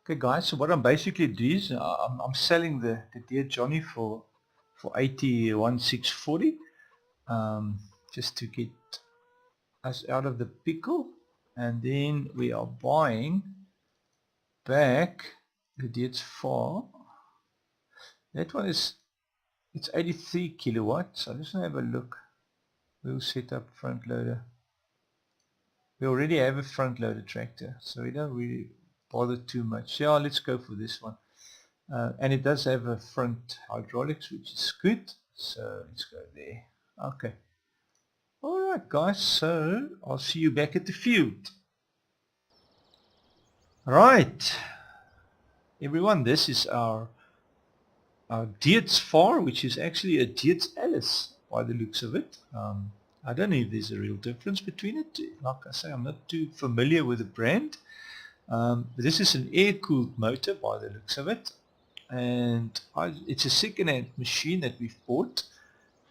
Okay guys, so what I'm basically doing is I'm selling the Dear Johnny for 81,640 just to get us out of the pickle, and then we are buying back the Deer's 4. That one is, it's 83 kilowatts. I just want to have a look. We'll set up front loader. We already have a front loader tractor, so we don't really bother too much. Yeah, let's go for this one. And it does have a front hydraulics, which is good, so let's go there. Okay, alright guys, so I'll see you back at the field. Right everyone, this is our Dietz 4, which is actually a Dietz Alice by the looks of it. I don't know if there's a real difference between it. Like I say, I'm not too familiar with the brand. But this is an air-cooled motor by the looks of it, and it's a second-hand machine that we've bought,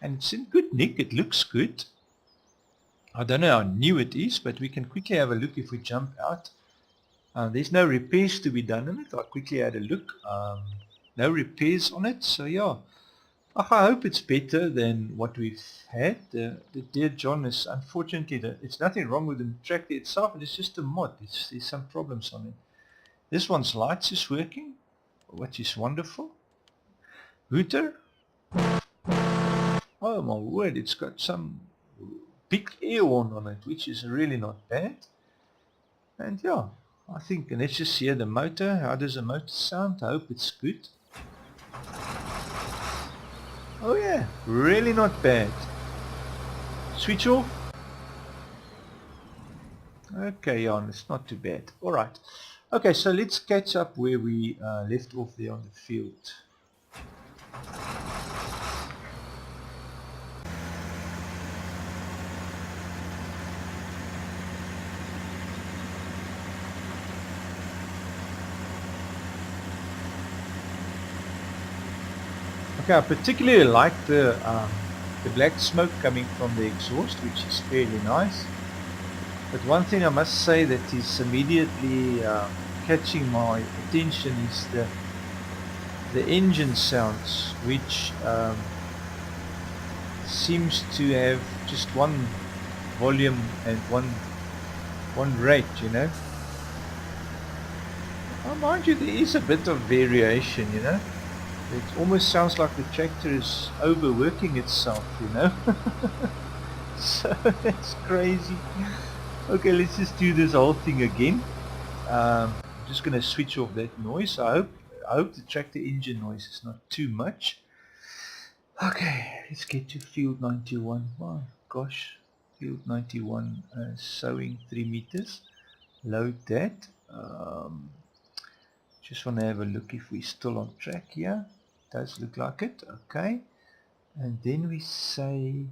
and it's in good nick. It looks good. I don't know how new it is, but we can quickly have a look if we jump out. There's no repairs to be done on it. I quickly had a look. No repairs on it, so yeah, I hope it's better than what we've had. The Dear John is, unfortunately, it's nothing wrong with the tractor itself, it's just a mod. There's some problems on it. This one's lights is working, which is wonderful. Hooter, oh my word, it's got some big air horn on it, which is really not bad. And yeah, I think, and let's just hear the motor. How does the motor sound? I hope it's good. Oh yeah, really not bad. Switch off. Okay, yeah, it's not too bad. Alright. Okay, so let's catch up where we left off there on the field. Okay, I particularly like the black smoke coming from the exhaust, which is fairly nice. But one thing I must say that is immediately catching my attention is the engine sounds, which seems to have just one volume and one rate, you know. Oh, mind you, there is a bit of variation, you know. It almost sounds like the tractor is overworking itself, you know. So that's crazy. Okay, let's just do this whole thing again. I'm just going to switch off that noise. I hope the tractor engine noise is not too much. Okay, let's get to field 91. My gosh, field 91, sowing 3 meters. Load that. Just want to have a look if we're still on track here. Does look like it. Okay, and then we say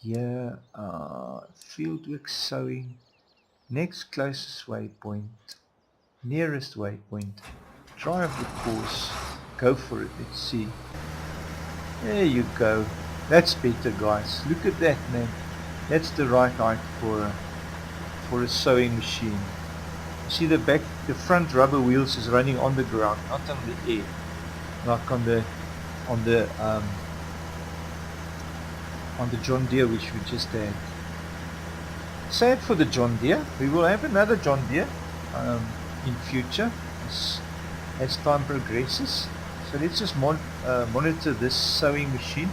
here fieldwork sowing, next closest waypoint, nearest waypoint, drive the course, go for it. Let's see. There you go. That's better, guys. Look at that, man. That's the right height for a sowing machine. You see the front rubber wheels is running on the ground, not on the air, like on the John Deere which we just had. Sad for the John Deere. We will have another John Deere in future as time progresses. So let's just monitor this sowing machine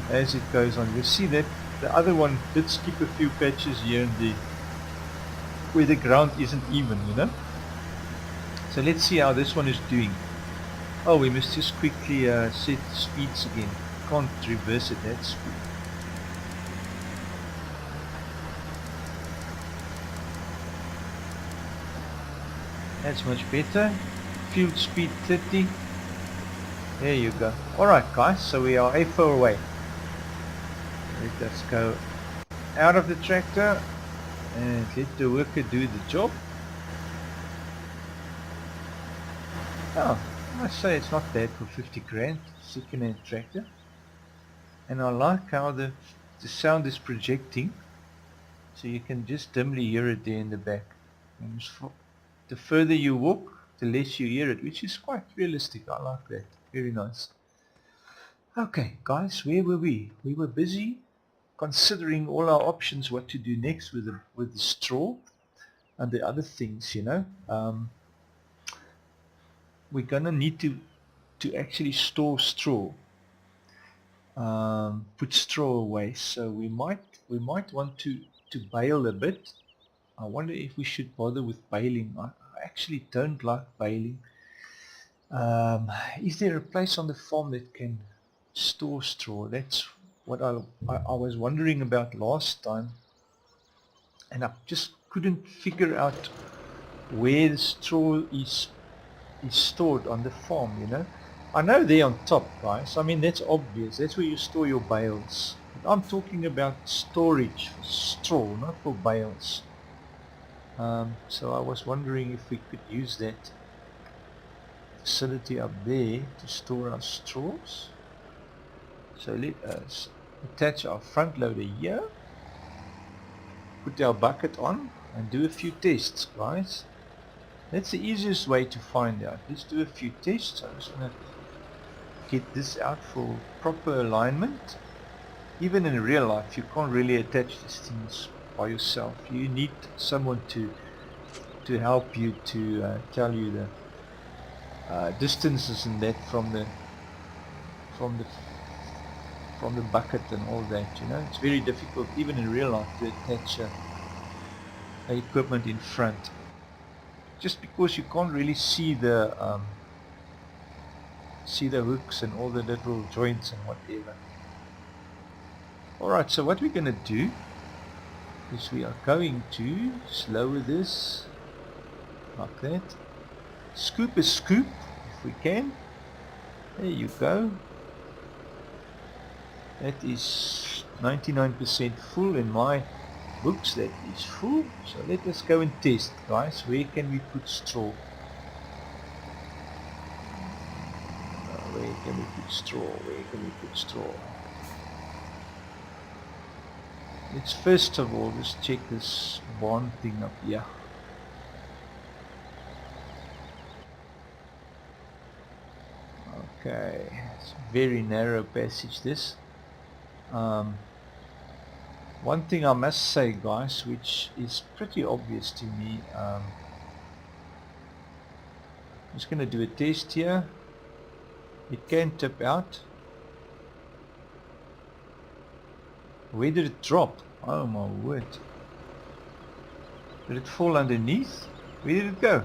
as it goes on. You see that the other one did skip a few patches here and there where the ground isn't even, you know. So let's see how this one is doing. Oh, we must just quickly set speeds again. Can't reverse it, that speed. That's much better. Field speed 30. There you go. Alright guys, so we are A4 away. Let us go out of the tractor and let the worker do the job. Oh, I must say it's not bad for 50 grand, second-hand tractor. And I like how the sound is projecting, so you can just dimly hear it there in the back. And the further you walk, the less you hear it, which is quite realistic. I like that. Very nice. Okay, guys, where were we? We were busy considering all our options, what to do next with the straw and the other things, you know. We're gonna need to actually store straw, put straw away. So we might want to bale a bit. I wonder if we should bother with baling. I actually don't like baling. Is there a place on the farm that can store straw? That's what I was wondering about last time, and I just couldn't figure out where the straw is stored on the farm, you know. I know they're on top, guys. I mean, that's obvious. That's where you store your bales. But I'm talking about storage for straw, not for bales. So I was wondering if we could use that facility up there to store our straws. So let us attach our front loader here, put our bucket on, and do a few tests, guys. That's the easiest way to find out. Let's do a few tests. I'm just going to get this out for proper alignment. Even in real life, you can't really attach these things by yourself. You need someone to help you, to tell you the distances and that from the bucket and all that. You know, it's very difficult even in real life to attach equipment in front, just because you can't really see the hooks and all the little joints and whatever. Alright, so what we're going to do is we are going to lower this like that. Scoop a scoop if we can. There you go. That is 99% full in my books. That is full. So let us go and test, guys. Where can we put straw? Where can we put straw? Where can we put straw? Let's first of all just check this barn thing up here. Okay, it's a very narrow passage this. One thing I must say, guys, which is pretty obvious to me, I'm just going to do a test here. It can tip out. Where did it drop? Oh my word. Did it fall underneath? Where did it go?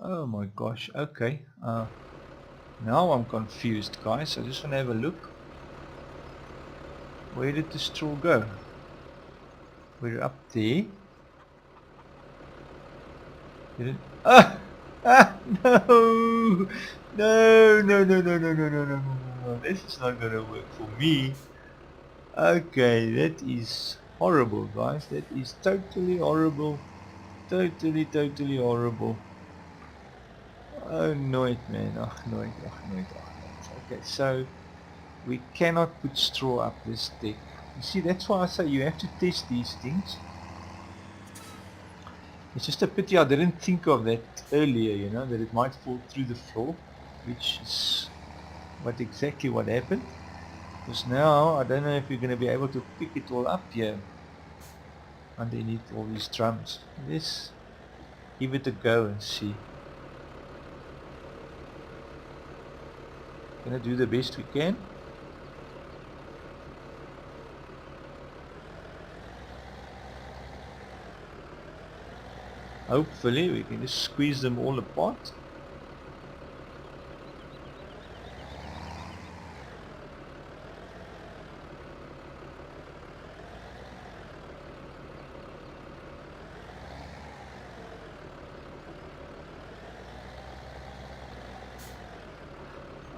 Oh my gosh, okay. Now I'm confused, guys. I just want to have a look. Where did the straw go? We're up there. Did it? Ah! Ah! No! No! No! No! No! No! No! No! No! No! This is not gonna work for me. Okay, that is horrible, guys. That is totally horrible. Totally horrible. Oh, nooit, man. Ach, nooit. Okay, so we cannot put straw up this deck. You see, that's why I say you have to test these things. It's just a pity I didn't think of that earlier, you know, that it might fall through the floor, which is exactly what happened. Because now I don't know if we're going to be able to pick it all up here underneath all these drums. Let's give it a go and see. Gonna do the best we can. Hopefully we can just squeeze them all apart.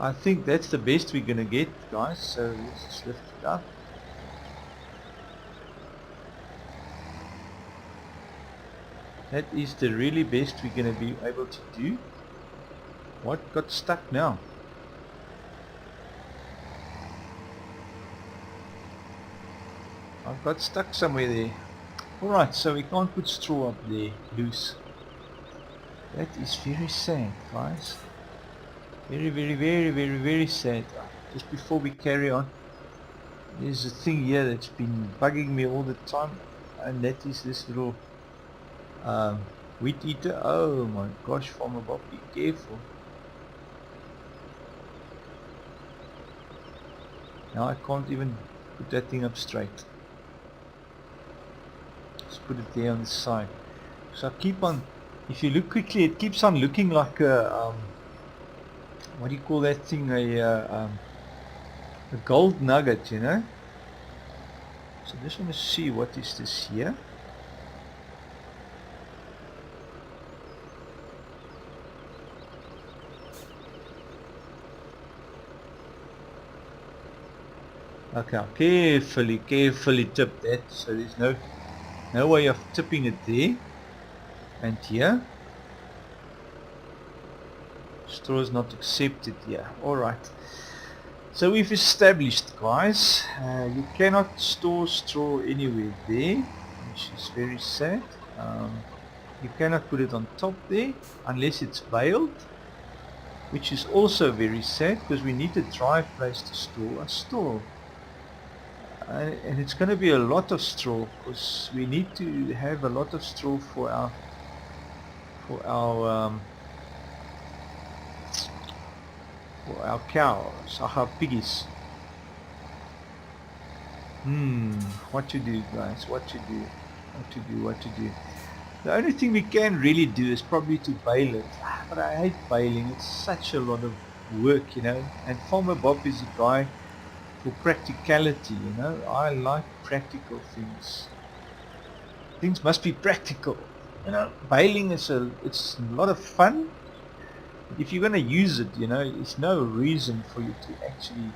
I think that's the best we're gonna get, guys, so let's just lift it up. That is the really best we're gonna be able to do. What got stuck now? I've got stuck somewhere there. Alright, so we can't put straw up there loose. That is very sad, guys. Very sad. Just before we carry on, there's a thing here that's been bugging me all the time, and that is this little wheat eater. Oh my gosh, Farmer Bob, be careful. Now I can't even put that thing up straight. Just put it there on the side. So I keep on, if you look quickly, it keeps on looking like a, what do you call that thing, a gold nugget, you know. So I just want to see what is this here. Okay, I'll carefully tip that, so there's no way of tipping it there. And here, straw is not accepted here. Alright, so we've established, guys, you cannot store straw anywhere there, which is very sad. You cannot put it on top there unless it's baled, which is also very sad because we need a dry place to store a straw. And it's going to be a lot of straw because we need to have a lot of straw for our cows, our piggies. What to do, guys? What to do? The only thing we can really do is probably to bale it. But I hate baling. It's such a lot of work, you know. And Farmer Bob is a guy for practicality, you know. I like practical things. Things must be practical, you know. Baling it's a lot of fun. If you're going to use it, you know, there's no reason for you to actually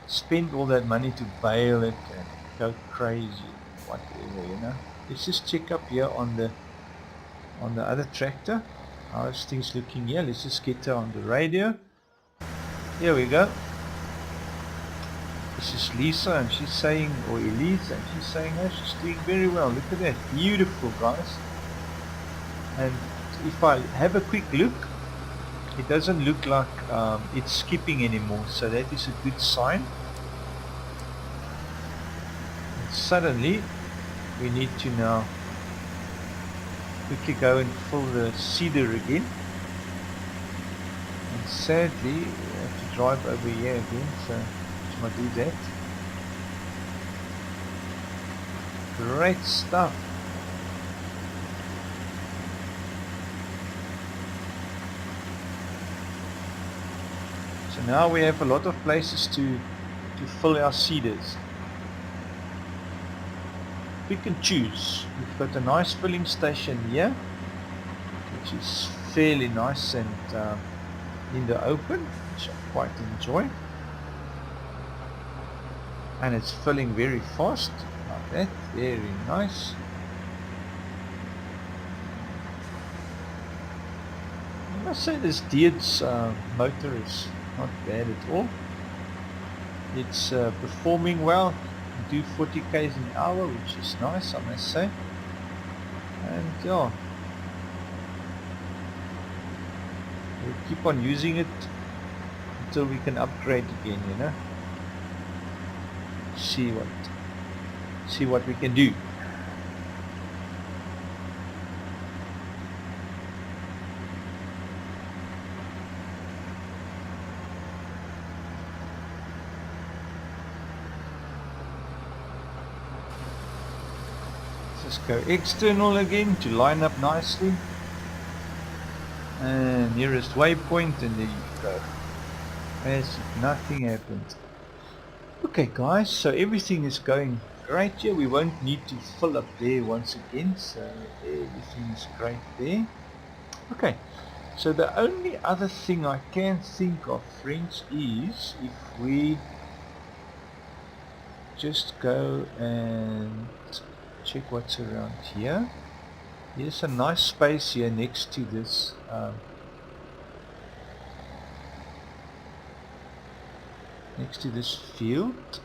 spend all that money to bale it and go crazy, whatever, you know. Let's just check up here on the other tractor. How's things looking here? Let's just get her on the radio. Here we go. This is Lisa, and she's saying, or Elise, and she's saying, oh, she's doing very well. Look at that, beautiful, guys. And if I have a quick look, it doesn't look like it's skipping anymore, so that is a good sign. And suddenly we need to now quickly go and fill the seeder again. And sadly we have to drive over here again, so let's not do that. Great stuff. So now we have a lot of places to fill our seeders. Pick and choose. We've got a nice filling station here, which is fairly nice and in the open, which I quite enjoy. And it's filling very fast, like that, very nice. I must say this Dietz motor is not bad at all. It's performing well. We do 40 k's an hour, which is nice, I must say. And yeah, we'll keep on using it until we can upgrade again, you know. See what we can do. Let's go external again to line up nicely. And nearest waypoint, and there you go. As if nothing happened. Okay guys, so everything is going great here. We won't need to fill up there once again, so everything is great there. Okay, so the only other thing I can think of, friends, is if we just go and check what's around here. There's a nice space here next to this field.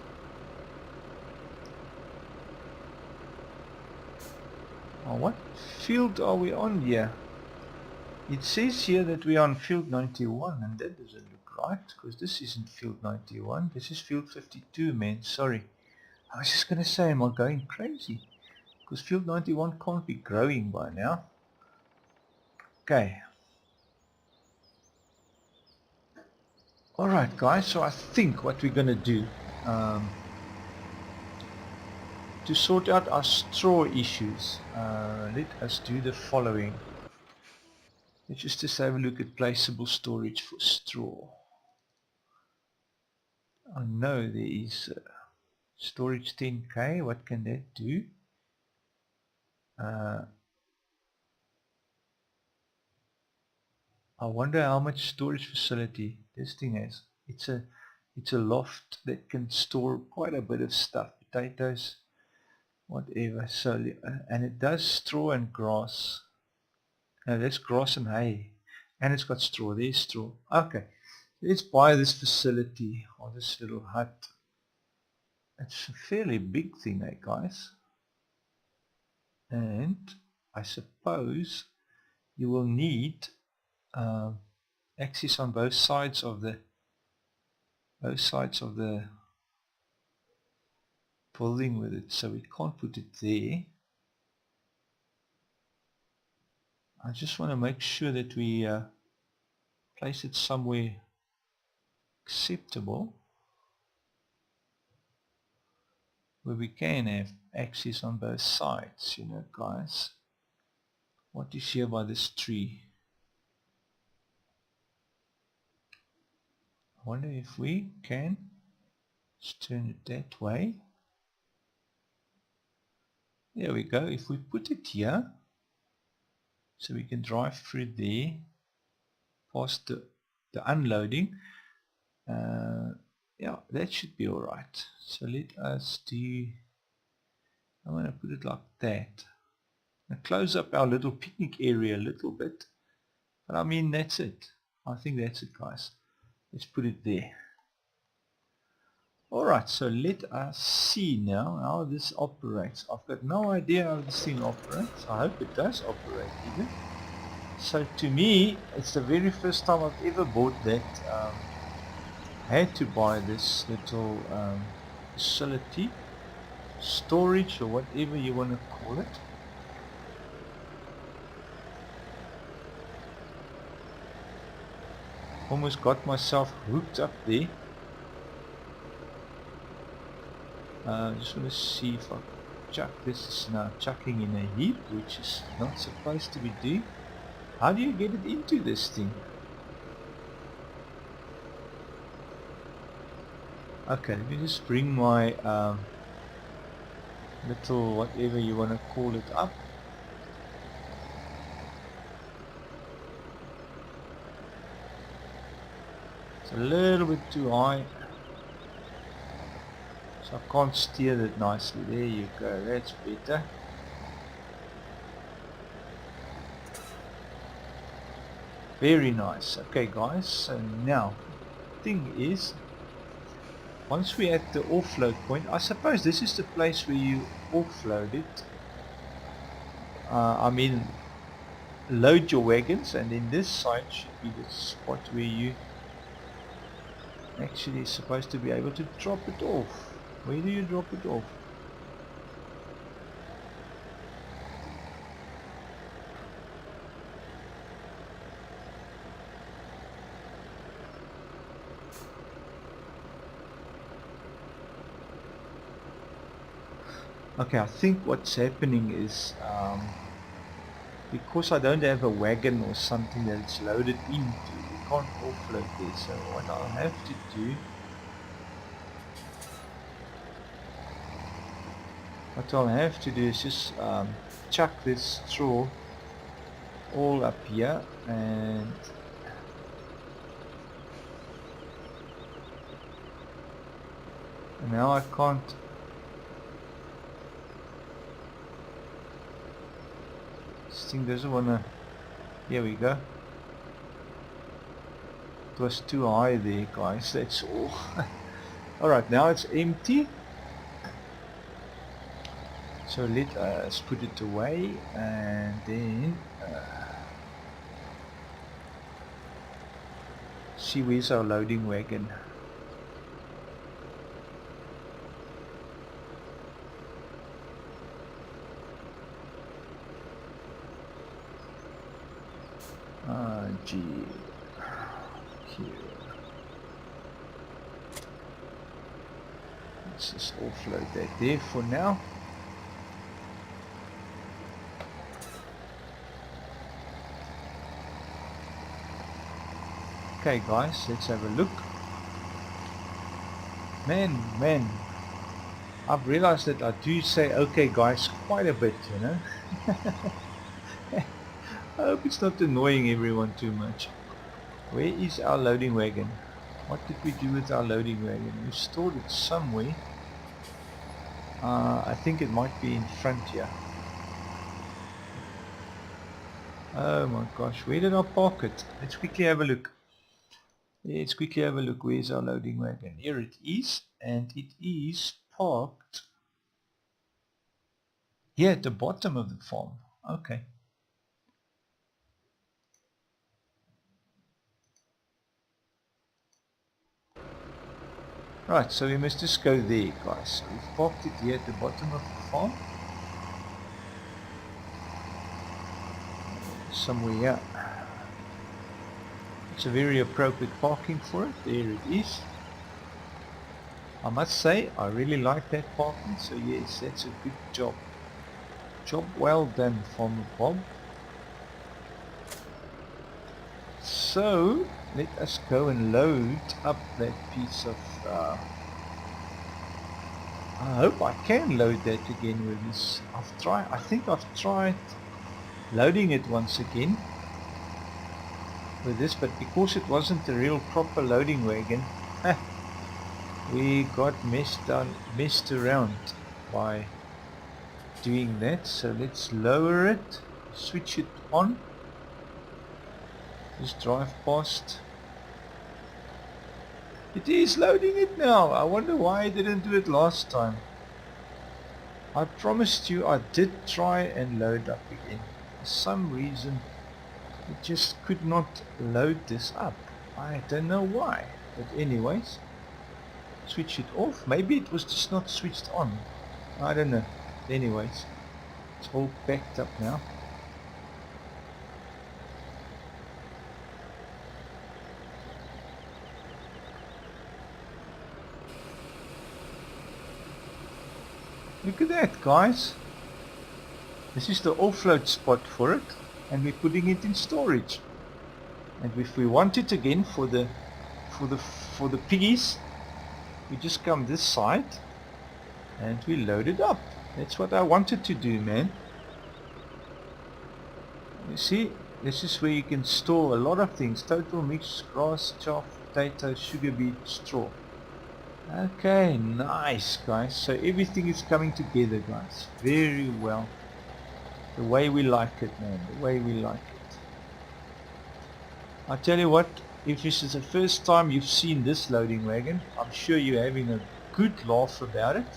Oh, what field are we on here? It says here that we are on field 91, and that doesn't look right, because this isn't field 91. This is field 52, man. Sorry. I was just going to say, am I going crazy? Because field 91 can't be growing by now. Okay. Alright guys, so I think what we're going to do to sort out our straw issues, let us do the following. Let's just have a look at placeable storage for straw. I know there is storage 10k. What can that do? I wonder how much storage facility this thing has. It's a loft that can store quite a bit of stuff, potatoes, whatever. So and it does straw and grass. No, that's grass and hay, and it's got straw. There's straw. Okay, let's buy this facility, or this little hut. It's a fairly big thing, eh, guys? And I suppose you will need access on both sides of the building with it, so we can't put it there. I just want to make sure that we place it somewhere acceptable where we can have access on both sides, you know, guys. What is here by this tree? I wonder if we can just turn it that way. There we go. If we put it here, so we can drive through there past the unloading, yeah, that should be alright. So let us do, I'm going to put it like that. Now close up our little picnic area a little bit, but I mean that's it. I think that's it, guys. Let's put it there. Alright, so let us see now how this operates. I've got no idea how this thing operates. I hope it does operate even. So to me, it's the very first time I've ever bought that. Had to buy this little facility, storage, or whatever you want to call it. Almost got myself hooked up there. Just want to see if I chuck this. Is now chucking in a heap, which is not supposed to be doing. How do you get it into this thing? Okay, let me just bring my little whatever you want to call it up. It's a little bit too high, so I can't steer it nicely. There you go, that's better. Very nice. Okay guys, so now the thing is, once we're at the offload point, I suppose this is the place where you offload it. I mean, load your wagons, and then this side should be the spot where you actually supposed to be able to drop it off. Where do you drop it off? Okay, I think what's happening is because I don't have a wagon or something that it's loaded into, you can't offload this. So what I'll have to do, is just chuck this straw all up here, and now I can't. This thing doesn't wanna. Here we go. It was too high there, guys. That's all. Alright, now it's empty. So let us put it away and then see where's our loading wagon. Gee, here. Let's just offload that there for now. Okay guys, let's have a look. Man, I've realized that I do say okay guys quite a bit, you know. I hope it's not annoying everyone too much. Where is our loading wagon? What did we do with our loading wagon? We stored it somewhere. I think it might be in front here. Oh my gosh, where did I park it? Let's quickly have a look. Let's quickly have a look. Where's our loading wagon? Here it is, and it is parked here at the bottom of the farm. Okay. Right, so we must just go there, guys. So we've parked it here at the bottom of the farm. Somewhere here. It's a very appropriate parking for it. There it is. I must say, I really like that parking, so yes, that's a good job. Job well done, Farmer Bob. So, let us go and load up that piece of... I hope I can load that again with this. I think I've tried loading it once again with this, but because it wasn't a real proper loading wagon, we got messed around by doing that. So let's lower it, switch it on, just drive past. It is loading it now. I wonder why I didn't do it last time. I promised you I did try and load up again. For some reason it just could not load this up. I don't know why, but anyways, switch it off. Maybe it was just not switched on. I don't know. Anyways, it's all backed up now. Look at that, guys. This is the offload spot for it, and we're putting it in storage. And if we want it again for the piggies, we just come this side and we load it up. That's what I wanted to do, man. You see, this is where you can store a lot of things. Total mix, grass, chaff, potato, sugar beet, straw. Okay, nice guys. So everything is coming together, guys. Very well. The way we like it, man. The way we like it. I tell you what, if this is the first time you've seen this loading wagon, I'm sure you're having a good laugh about it.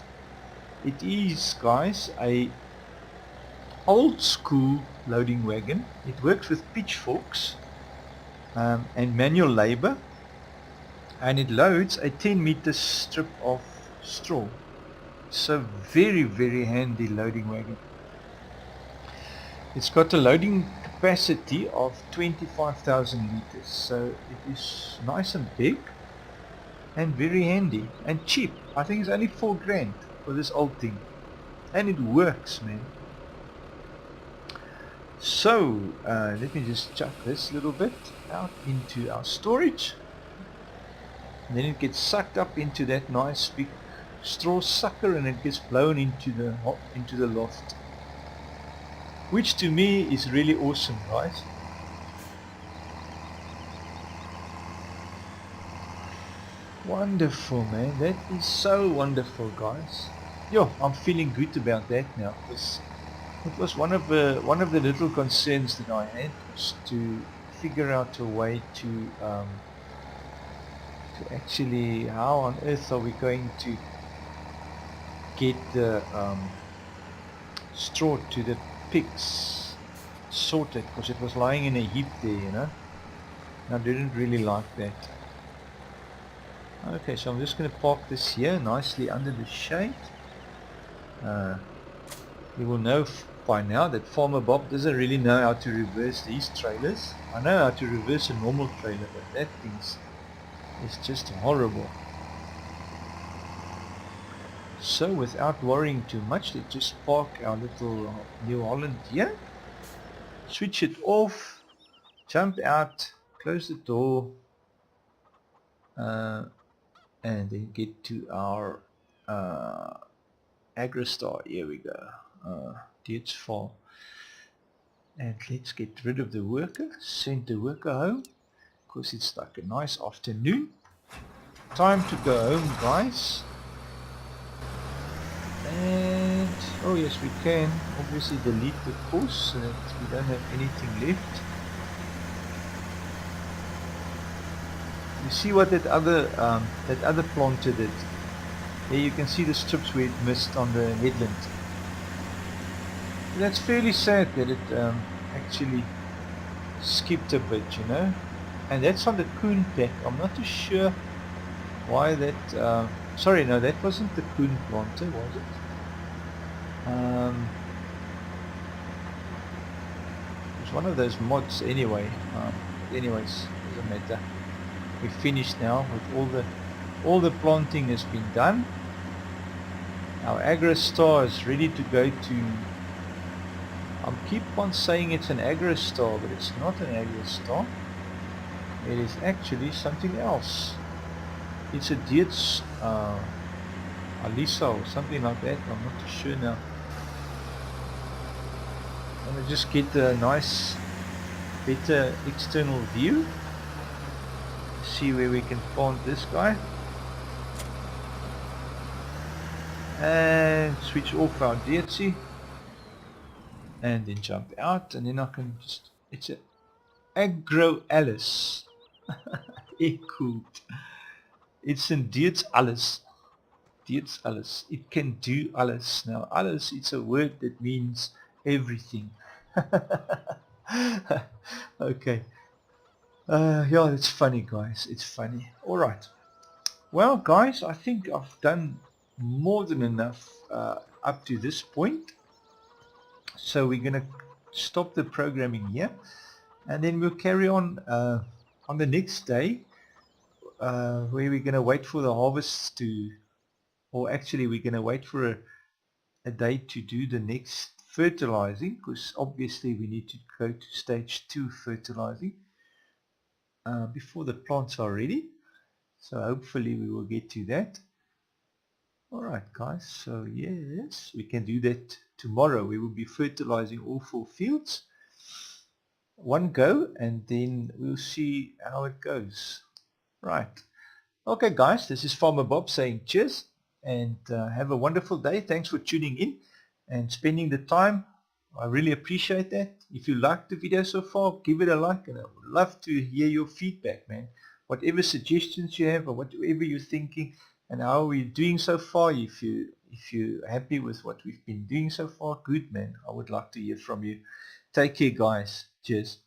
It is, guys, a old school loading wagon. It works with pitchforks and manual labor, and it loads a 10-meter strip of straw. So very, very handy loading wagon. It's got a loading capacity of 25,000 liters, so it is nice and big and very handy and cheap. I think it's only 4 grand for this old thing, and it works, man. So let me just chuck this little bit out into our storage, and then it gets sucked up into that nice big straw sucker, and it gets blown into the loft, which to me is really awesome, guys. Wonderful, man. That is so wonderful, guys. Yo, I'm feeling good about that now. It was one of the little concerns that I had, was to figure out a way to actually, how on earth are we going to get the straw to the pigs, sorted, because it was lying in a heap there, you know. I didn't really like that. Okay, so I'm just going to park this here nicely under the shade. You will know by now that Farmer Bob doesn't really know how to reverse these trailers. I know how to reverse a normal trailer, but that thing is just horrible. So without worrying too much, let's just park our little New Holland here, switch it off, jump out, close the door, and then get to our Agrostar. Here we go. Dietz Farm. And let's get rid of the worker, send the worker home, because it's like a nice afternoon. Time to go home, guys. And oh yes, we can obviously delete the course so that we don't have anything left. You see what that other planter did? There you can see the strips where it missed on the headland. That's fairly sad that it actually skipped a bit, you know. And that's on the coon pack. I'm not too sure why that... sorry, no, that wasn't the coon planter, was it? It's one of those mods anyway. Anyways, doesn't matter. We're finished now with all the planting has been done. Our Agrostar is ready to go to... I keep on saying it's an Agrostar, but it's not an Agrostar. It is actually something else. It's a Dietz Alisa or something like that. I'm not too sure now. I'm going to just get a nice, better external view. See where we can plant this guy. And switch off our Dietzy. And then jump out, and then I can just... It's a Agro Alice. Cool. It's in Dietz Alles. Dietz Alles. It can do alles. Now alles, it's a word that means everything. Okay. Yeah, it's funny, guys. It's funny. Alright. Well, guys, I think I've done more than enough up to this point. So we're going to stop the programming here. And then we'll carry on the next day. Where we're going to wait for the harvest to... Or actually, we're going to wait for a day to do the next fertilizing, because obviously we need to go to stage 2 fertilizing before the plants are ready. So hopefully we will get to that. Alright guys, so yes, we can do that tomorrow. We will be fertilizing all 4 fields. One go, and then we'll see how it goes. Right. Okay guys, this is Farmer Bob saying cheers, and have a wonderful day. Thanks for tuning in and spending the time. I really appreciate that. If you liked the video so far, give it a like, and I would love to hear your feedback, man. Whatever suggestions you have, or whatever you're thinking, and how we're doing so far. If you're happy with what we've been doing so far, good, man. I would like to hear from you. Take care guys. Cheers.